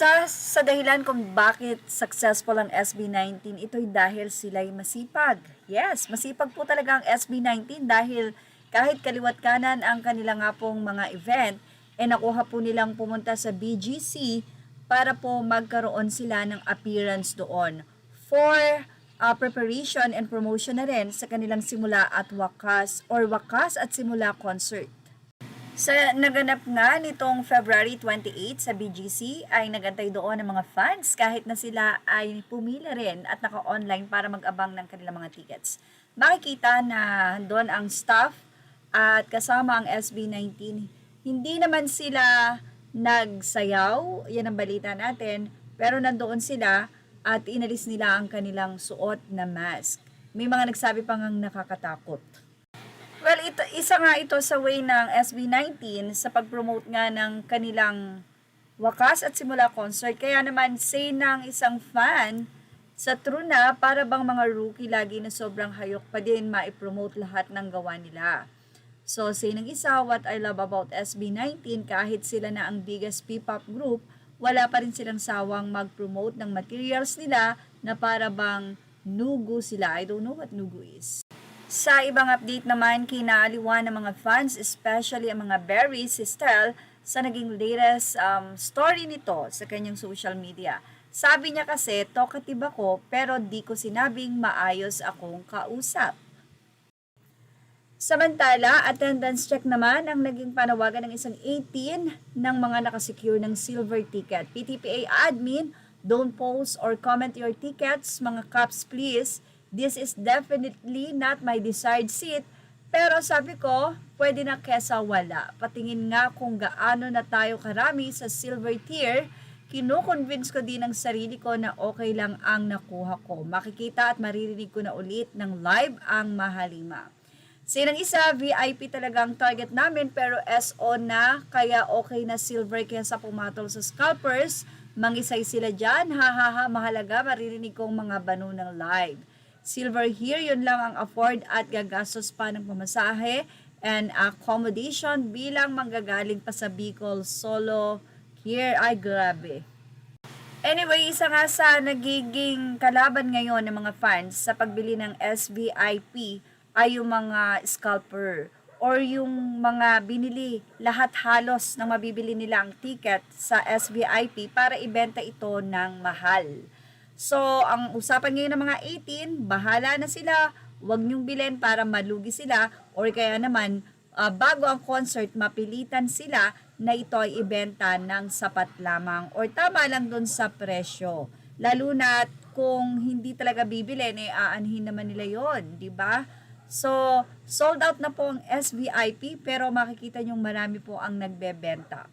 Isa sa dahilan kung bakit successful ang SB19, ito'y dahil sila'y masipag. Yes, masipag po talaga ang SB19 dahil kahit kaliwat kanan ang kanilang nga pong mga event, nakuha po nilang pumunta sa BGC para po magkaroon sila ng appearance doon for preparation and promotion na rin sa kanilang simula at wakas at simula concert. Sa naganap nga nitong February 28 sa BGC ay nagantay doon ng mga fans kahit na sila ay pumila rin at naka-online para mag-abang ng kanilang mga tickets. Makikita na doon ang staff at kasama ang SB19. Hindi naman sila nagsayaw, yan ang balita natin, pero nandoon sila at inalis nila ang kanilang suot na mask. May mga nagsabi pang ang nakakatakot. Well, isa nga ito sa way ng SB19 sa pag-promote nga ng kanilang wakas at simula concert. Kaya naman say ng isang fan sa True na para bang mga rookie lagi na sobrang hayok pa din ma-promote lahat ng gawa nila. So say ng isa, what I love about SB19, kahit sila na ang biggest P-pop group, wala pa rin silang sawang mag-promote ng materials nila na para bang nugu sila. I don't know what nugu is. Sa ibang update naman, kinaaliwan ng mga fans, especially ang mga berries, si Stel, sa naging latest story nito sa kanyang social media. Sabi niya kasi, talkative ako pero di ko sinabing maayos akong kausap. Samantala, attendance check naman ang naging panawagan ng isang 18 ng mga nakasecure ng silver ticket. PTPA admin, don't post or comment your tickets, mga caps please. This is definitely not my desired seat, pero sabi ko, pwede na kesa wala. Patingin nga kung gaano na tayo karami sa silver tier, kino-convince ko din ang sarili ko na okay lang ang nakuha ko. Makikita at maririnig ko na ulit ng live ang Mahalima. Sinang isa, VIP talagang target namin pero SO na, kaya okay na silver kesa pumatol sa scalpers. Mangisay sila dyan, hahaha, mahalaga maririnig kong mga banu ng live. Silver here, yun lang ang afford at gagastos pa ng pamasahe and accommodation bilang manggagaling pa sa Bicol solo here. Ay, grabe. Anyway, isa nga sa nagiging kalaban ngayon ng mga fans sa pagbili ng SVIP ay yung mga scalper or yung mga binili lahat halos ng mabibili nilang ticket sa SVIP para ibenta ito ng mahal. So, ang usapan ngayon ng mga 18, bahala na sila, huwag niyong bilhin para malugi sila or kaya naman bago ang concert, mapilitan sila na ito ay ibenta ng sapat lamang or tama lang dun sa presyo. Lalo na kung hindi talaga bibilhin, aanhin naman nila yon, di ba? So, sold out na po ang SVIP pero makikita niyong marami po ang nagbebenta.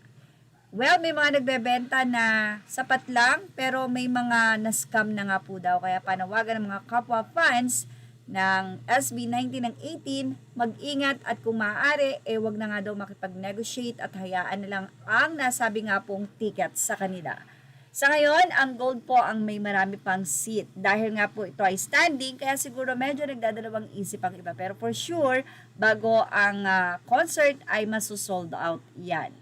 Well, may mga nagbebenta na sapat lang pero may mga na-scam na nga po daw. Kaya panawagan ng mga kapwa fans ng SB19 ng 18, mag-ingat at kung maaari, wag na nga daw makipag-negotiate at hayaan na lang ang nasabi nga pong ticket sa kanila. Sa ngayon, ang gold po ang may marami pang seat. Dahil nga po ito ay standing, kaya siguro medyo nagdadalawang isip ang iba. Pero for sure, bago ang concert ay masosold out yan.